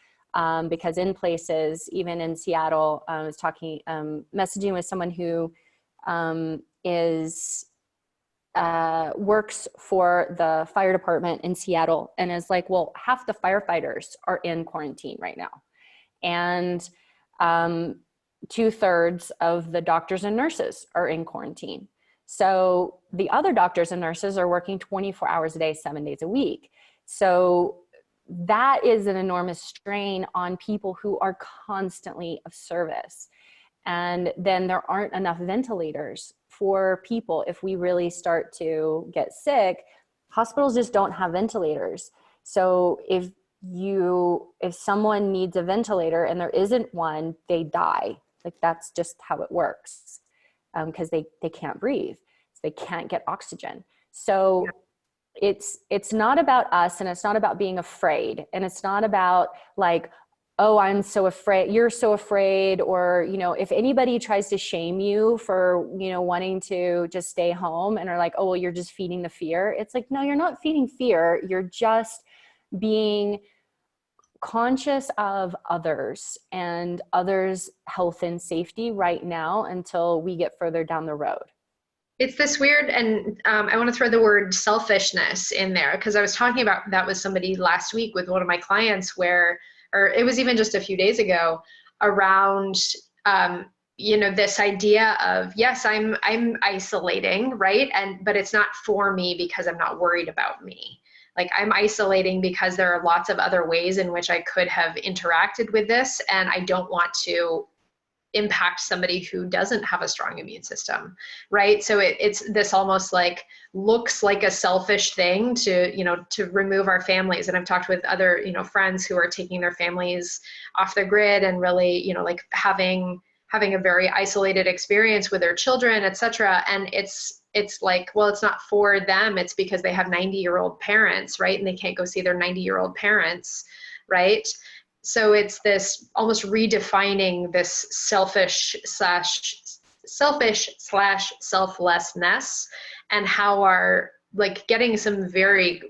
Because in places, even in Seattle, I was messaging with someone who works for the fire department in Seattle, and is like, well, half the firefighters are in quarantine right now. And 2/3 of the doctors and nurses are in quarantine. So the other doctors and nurses are working 24 hours a day, 7 days a week. So that is an enormous strain on people who are constantly of service. And then there aren't enough ventilators for people. If we really start to get sick, hospitals just don't have ventilators. So if someone needs a ventilator and there isn't one, they die. Like that's just how it works, because they can't breathe. So they can't get oxygen. So it's not about us, and it's not about being afraid, and it's not about like, oh, I'm so afraid, you're so afraid, or if anybody tries to shame you for wanting to just stay home and are like, oh, well, you're just feeding the fear. It's like, no, you're not feeding fear. You're just being conscious of others and others' health and safety right now until we get further down the road. It's this weird, and I want to throw the word selfishness in there, because I was talking about that with somebody last week with one of my clients, or it was even just a few days ago, around this idea of, yes, I'm isolating, right? But it's not for me because I'm not worried about me. Like I'm isolating because there are lots of other ways in which I could have interacted with this, and I don't want to impact somebody who doesn't have a strong immune system, right? So it's this almost like looks like a selfish thing to remove our families. And I've talked with other friends who are taking their families off the grid and really like having a very isolated experience with their children, etc. And it's like, well, it's not for them. It's because they have 90-year-old parents, right? And they can't go see their 90-year-old parents, right? So it's this almost redefining this selfish / selflessness, and how our, like, getting some very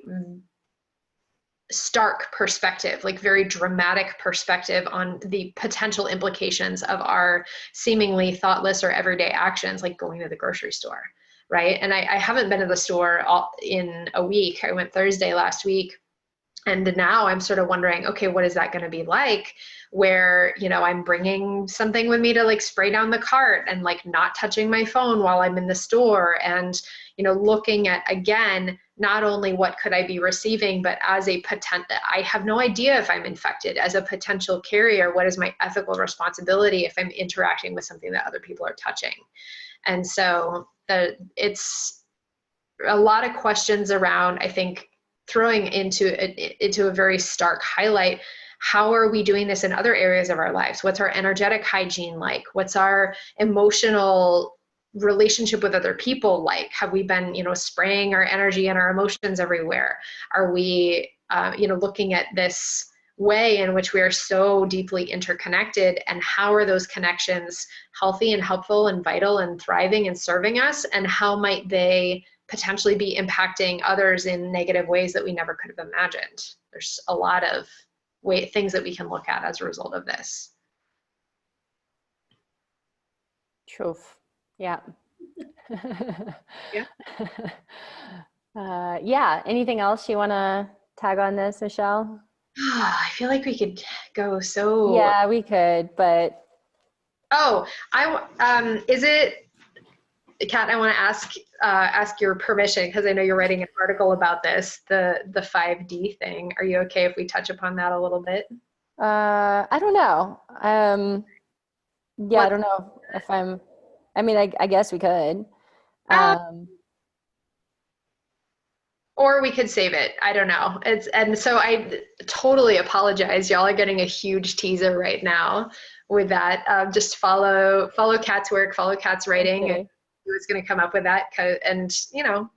stark perspective, like very dramatic perspective on the potential implications of our seemingly thoughtless or everyday actions, like going to the grocery store, right? And I haven't been to the store in a week. I went Thursday last week. And now I'm sort of wondering, okay, what is that going to be like, where, you know, I'm bringing something with me to like spray down the cart and like not touching my phone while I'm in the store, and, you know, looking at, again, not only what could I be receiving, but as a potential, I have no idea if I'm infected. As a potential carrier, what is my ethical responsibility if I'm interacting with something that other people are touching? And so it's a lot of questions around, I think, throwing into a very stark highlight. How are we doing this in other areas of our lives? What's our energetic hygiene like? What's our emotional relationship with other people like? Have we been, you know, spraying our energy and our emotions everywhere? Are we, you know, looking at this way in which we are so deeply interconnected, and how are those connections healthy and helpful and vital and thriving and serving us? And how might they potentially be impacting others in negative ways that we never could have imagined? There's a lot of things that we can look at as a result of this. Truth. Yeah. Yeah. Yeah. Anything else you want to tag on this, Michelle? I feel like we could go so. Yeah, we could, but. Oh, is it, Kat, I want to ask your permission, because I know you're writing an article about this, the 5D thing. Are you okay if we touch upon that a little bit? I don't know. Yeah, I don't know if I mean, I guess we could. Or we could save it. I don't know. And so I totally apologize. Y'all are getting a huge teaser right now with that. Just follow Kat's work, follow Kat's writing, Okay. and see what's going to come up with that. And, you know,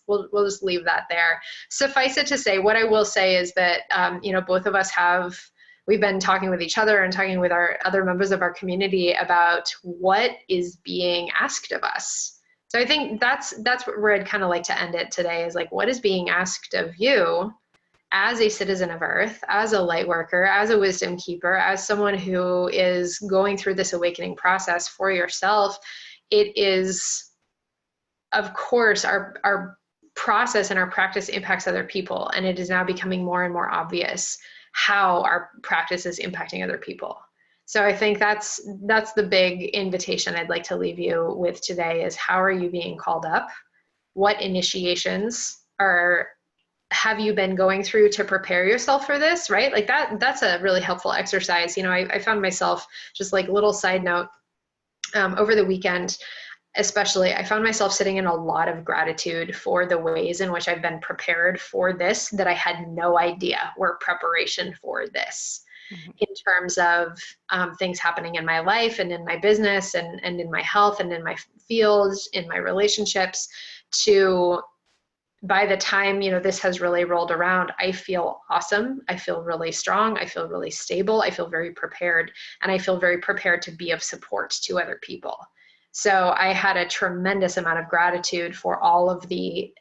we'll just leave that there. Suffice it to say, what I will say is that, you know, both of us we've been talking with each other and talking with our other members of our community about what is being asked of us. So I think that's where I'd kind of like to end it today, is like, what is being asked of you as a citizen of Earth, as a light worker, as a wisdom keeper, as someone who is going through this awakening process for yourself. It is, of course, our process and our practice impacts other people, and it is now becoming more and more obvious how our practice is impacting other people. So I think that's the big invitation I'd like to leave you with today, is how are you being called up? What initiations have you been going through to prepare yourself for this, right? Like that's a really helpful exercise. You know, I found myself, just like little side note, over the weekend, especially, I found myself sitting in a lot of gratitude for the ways in which I've been prepared for this that I had no idea were preparation for this. Mm-hmm. In terms of things happening in my life and in my business and in my health and in my fields, in my relationships, to, by the time, you know, this has really rolled around, I feel awesome. I feel really strong. I feel really stable. I feel very prepared, and I feel very prepared to be of support to other people. So I had a tremendous amount of gratitude for all the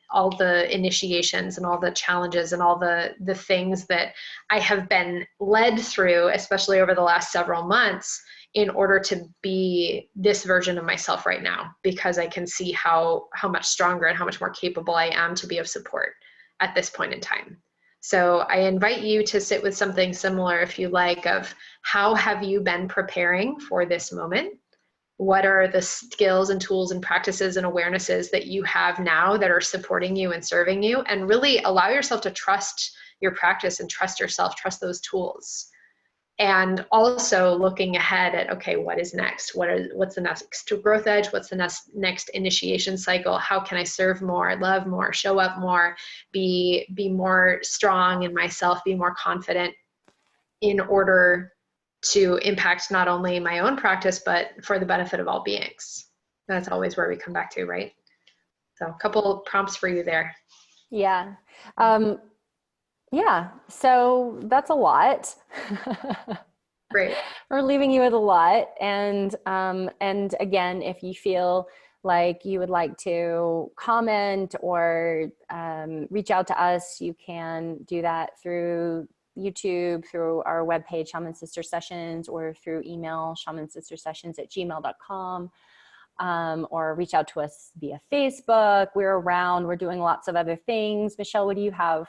initiations and all the challenges and all the things that I have been led through, especially over the last several months, in order to be this version of myself right now, because I can see how much stronger and how much more capable I am to be of support at this point in time. So I invite you to sit with something similar, if you like, of how have you been preparing for this moment? What are the skills and tools and practices and awarenesses that you have now that are supporting you and serving you? And really allow yourself to trust your practice and trust yourself, trust those tools. And also looking ahead at, okay, what is next? What's the next growth edge? What's the next initiation cycle? How can I serve more, love more, show up more, be more strong in myself, be more confident, in order to impact not only my own practice, but for the benefit of all beings. That's always where we come back to, right? So a couple prompts for you there. Yeah. Yeah. So that's a lot. Great. We're leaving you with a lot. And again, if you feel like you would like to comment or reach out to us, you can do that through YouTube, through our webpage, Shaman Sister Sessions, or through email, shamansistersessions@gmail.com, or reach out to us via Facebook. We're around. We're doing lots of other things. Michelle, what do you have?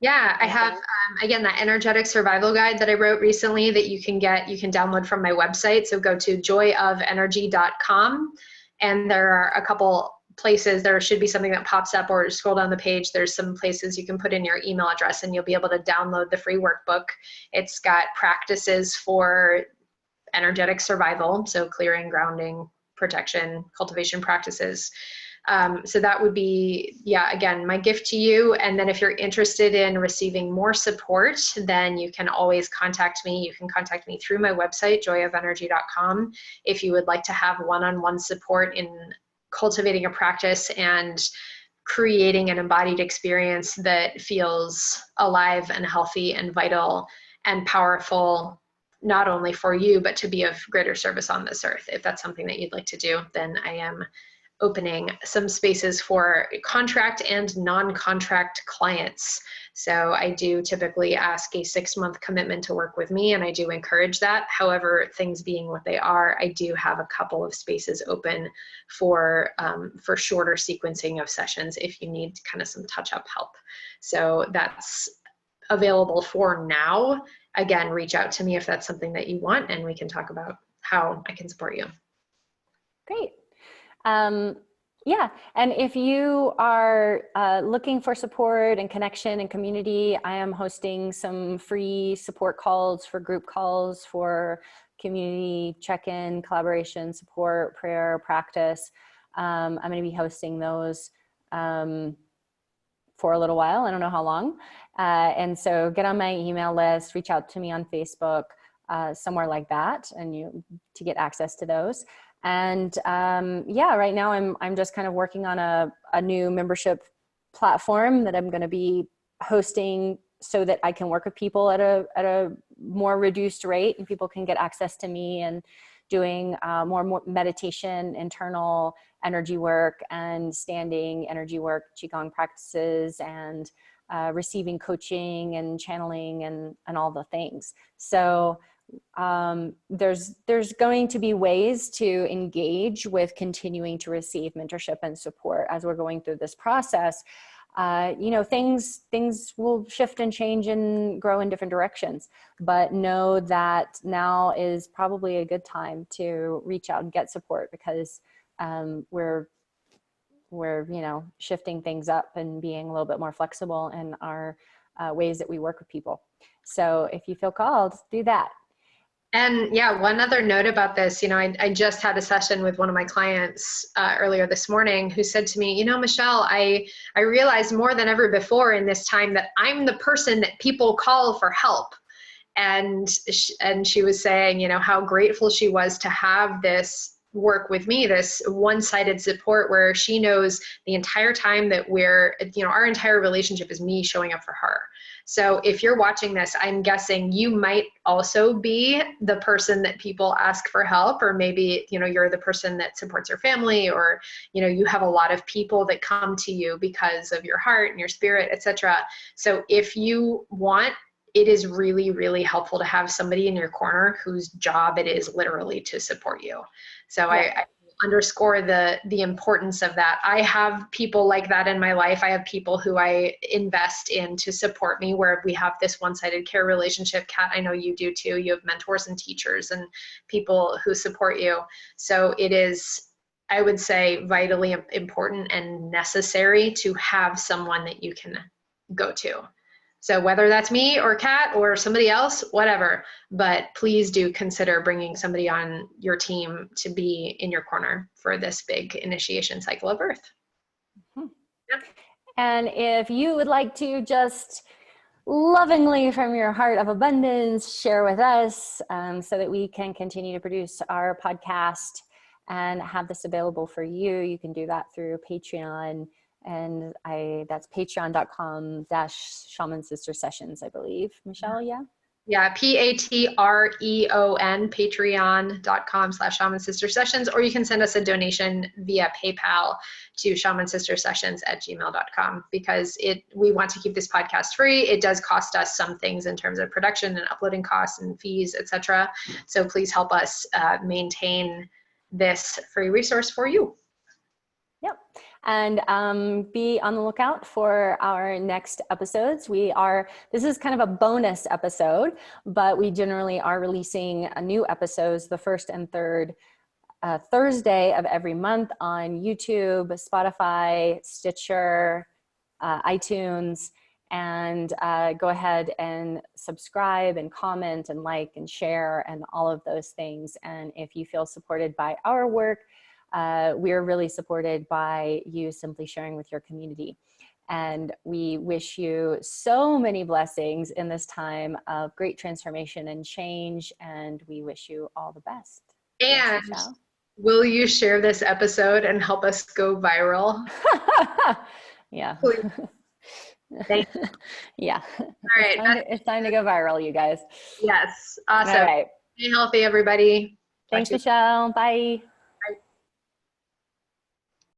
Yeah, I have, again, that energetic survival guide that I wrote recently that you can download from my website. So go to joyofenergy.com, and there are a couple places, there should be something that pops up, or scroll down the page. There's some places you can put in your email address and you'll be able to download the free workbook. It's got practices for energetic survival, so clearing, grounding, protection, cultivation practices. So that would be, yeah, again, my gift to you. And then if you're interested in receiving more support, then you can always contact me. You can contact me through my website, joyofenergy.com, if you would like to have one-on-one support in cultivating a practice and creating an embodied experience that feels alive and healthy and vital and powerful, not only for you, but to be of greater service on this earth. If that's something that you'd like to do, then I am opening some spaces for contract and non-contract clients. So I do typically ask a 6-month commitment to work with me, and I do encourage that. However, things being what they are, I do have a couple of spaces open for shorter sequencing of sessions if you need kind of some touch-up help. So that's available for now. Again, reach out to me if that's something that you want, and we can talk about how I can support you. Great. Yeah, and if you are looking for support and connection and community, I am hosting some free support calls, for group calls, for community check-in, collaboration, support, prayer, practice. I'm going to be hosting those for a little while. I don't know how long. And so get on my email list, reach out to me on Facebook, somewhere like that, and to get access to those. And yeah, right now I'm just kind of working on a new membership platform that I'm going to be hosting so that I can work with people at a more reduced rate, and people can get access to me, and doing more meditation, internal energy work, and standing energy work, Qigong practices, and receiving coaching and channeling and all the things. So there's going to be ways to engage with continuing to receive mentorship and support as we're going through this process. Things will shift and change and grow in different directions, but know that now is probably a good time to reach out and get support, because we're shifting things up and being a little bit more flexible in our ways that we work with people. So if you feel called, do that. And yeah, one other note about this, I just had a session with one of my clients earlier this morning, who said to me, Michelle, I realized more than ever before in this time that I'm the person that people call for help. And she was saying, how grateful she was to have this work with me, this one-sided support, where she knows the entire time that our entire relationship is me showing up for her. So if you're watching this, I'm guessing you might also be the person that people ask for help, or maybe, you're the person that supports your family, or, you have a lot of people that come to you because of your heart and your spirit, etc. So if you want, it is really, really helpful to have somebody in your corner whose job it is literally to support you. So yeah. I underscore the importance of that. I have people like that in my life. I have people who I invest in to support me, where we have this one-sided care relationship. Kat, I know you do too. You have mentors and teachers and people who support you. So it is, I would say, vitally important and necessary to have someone that you can go to. So whether that's me or Kat or somebody else, whatever, but please do consider bringing somebody on your team to be in your corner for this big initiation cycle of Earth. Mm-hmm. Yeah. And if you would like to just lovingly, from your heart of abundance, share with us so that we can continue to produce our podcast and have this available for you, you can do that through Patreon. And that's patreon.com/Shaman Sister Sessions, I believe. Michelle, yeah? Yeah, Patreon, patreon.com/Shaman Sister Sessions, or you can send us a donation via PayPal to shamansistersessions@gmail.com, because we want to keep this podcast free. It does cost us some things in terms of production and uploading costs and fees, etc. So please help us maintain this free resource for you. Yep. And be on the lookout for our next episodes. This is kind of a bonus episode, but we generally are releasing new episodes the first and third Thursday of every month on YouTube, Spotify, Stitcher, iTunes, and go ahead and subscribe and comment and like and share and all of those things. And if you feel supported by our work, we're really supported by you simply sharing with your community. And we wish you so many blessings in this time of great transformation and change. And we wish you all the best. And yes, will you share this episode and help us go viral? Yeah. Thank you. Yeah. All right. It's time to go viral, you guys. Yes. Awesome. All right. Stay healthy, everybody. Thanks, Michelle. Bye.